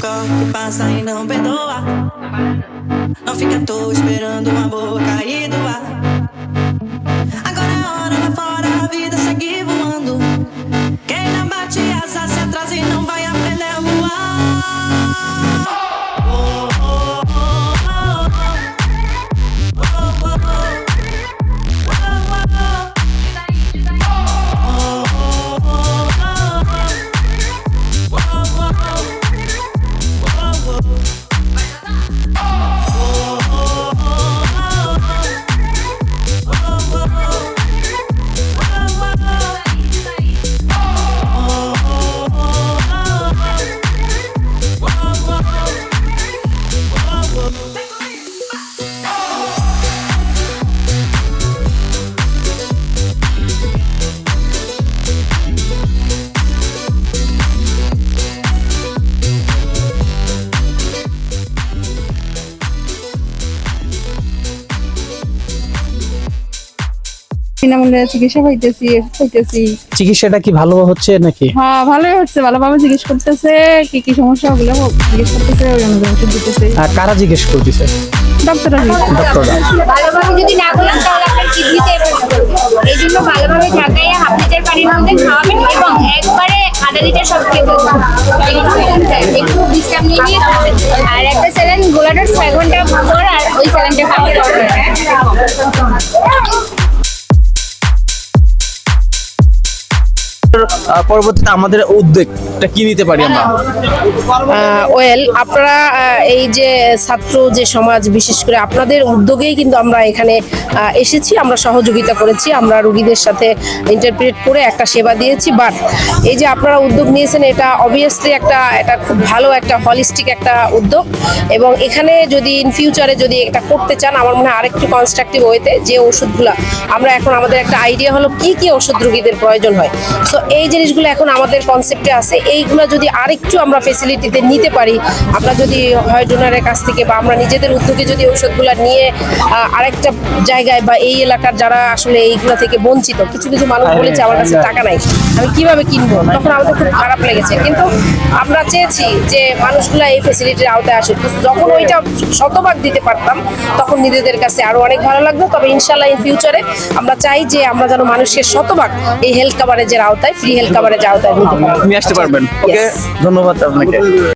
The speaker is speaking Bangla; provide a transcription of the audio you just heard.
corre que passa e não perdoa. Não fica à toa esperando uma boa cair do ar. Agora é hora lá fora, a vida segue voando. Quem não bate asa se atrasa e não vai aprender a voar. বিনামূল্যে চিকিৎসা পাইতেছি। চিকিৎসাটা কি ভালো হচ্ছে নাকি? হ্যাঁ, ভালোই হচ্ছে, ভালোভাবে জিজ্ঞেস করতেছে কি কি সমস্যা, ওগুলো জিজ্ঞেস করতেছে, ওই অনুযায়ী ওষুধ দিতেছে। আর কারা জিজ্ঞেস করতেছে? ডক্টররা। ভালোভাবে যদি না করেন তাহলে আপনার কিডনিতে এই জন্য ভালোভাবে ঢাকাইয়া হাফ লিটার পানির মধ্যে খাওয়াবেন এবং একবারে আধা লিটার সব খেয়ে ফেলবেন। একটু বিশ্রাম নিয়ে খাবেন। আর একটা স্যালাইন গোলাটার 6 ঘন্টা পর আর ওই স্যালাইনটা খাওয়া দরকার। পরবর্তীতে আমাদের উদ্যোগটা কি নিতে পারি আমরা? আপনারা এই যে ছাত্র যে সমাজ, বিশেষ করে আপনাদের উদ্যোগেই কিন্তু আমরা এখানে এসেছি, আমরা সহযোগিতা করেছি, আমরা রোগীদের সাথে ইন্টারপ্রেট করে একটা সেবা দিয়েছি। বাট এই যে আপনারা উদ্যোগ নিয়েছেন, এটা অবভিয়াসলি এটা খুব ভালো একটা হলিস্টিক একটা উদ্যোগ, এবং এখানে যদি ইন ফিউচারে যদি এটা করতে চান, আমার মনে হয় আরেকটু কনস্ট্রাকটিভ ওয়েতে যে ওষুধগুলো আমরা এখন, আমাদের একটা আইডিয়া হলো কি কি ওষুধ রোগীদের প্রয়োজন হয়। সো এই জিনিসগুলো এখন আমাদের কনসেপ্টে আছে, এইগুলো যদি আরেকটু আমরা ফেসিলিটিতে নিতে পারি, আমরা যদি হয় ডোনারের কাছ থেকে বা আমরা নিজেদের উদ্যোগে যদি ওষুধগুলো নিয়ে আরেকটা জায়গায় বা এই এলাকার যারা আসলে এইগুলো থেকে বঞ্চিত, কিছু কিছু মানুষ বলেছে আমার কাছে টাকা নাই, আমি কিভাবে কিনবো, তখন আমাদের খুব খারাপ লেগেছে। কিন্তু আমরা চেয়েছি যে মানুষগুলো এই ফেসিলিটির আওতায় আসুক। যখন ওইটা শতভাগ দিতে পারতাম তখন নিজেদের কাছে আরো অনেক ভালো লাগতো। তবে ইনশাল্লাহ ইন ফিউচারে আমরা চাই যে আমরা যেন মানুষের শতভাগ এই হেলথ কাভারেজের আওতায়, ফ্রি হেলথ কাভারেজের আওতায় নিতে পারি। নিয়ে আসতে পারবেন। ওকে, ধন্যবাদ আপনাকে।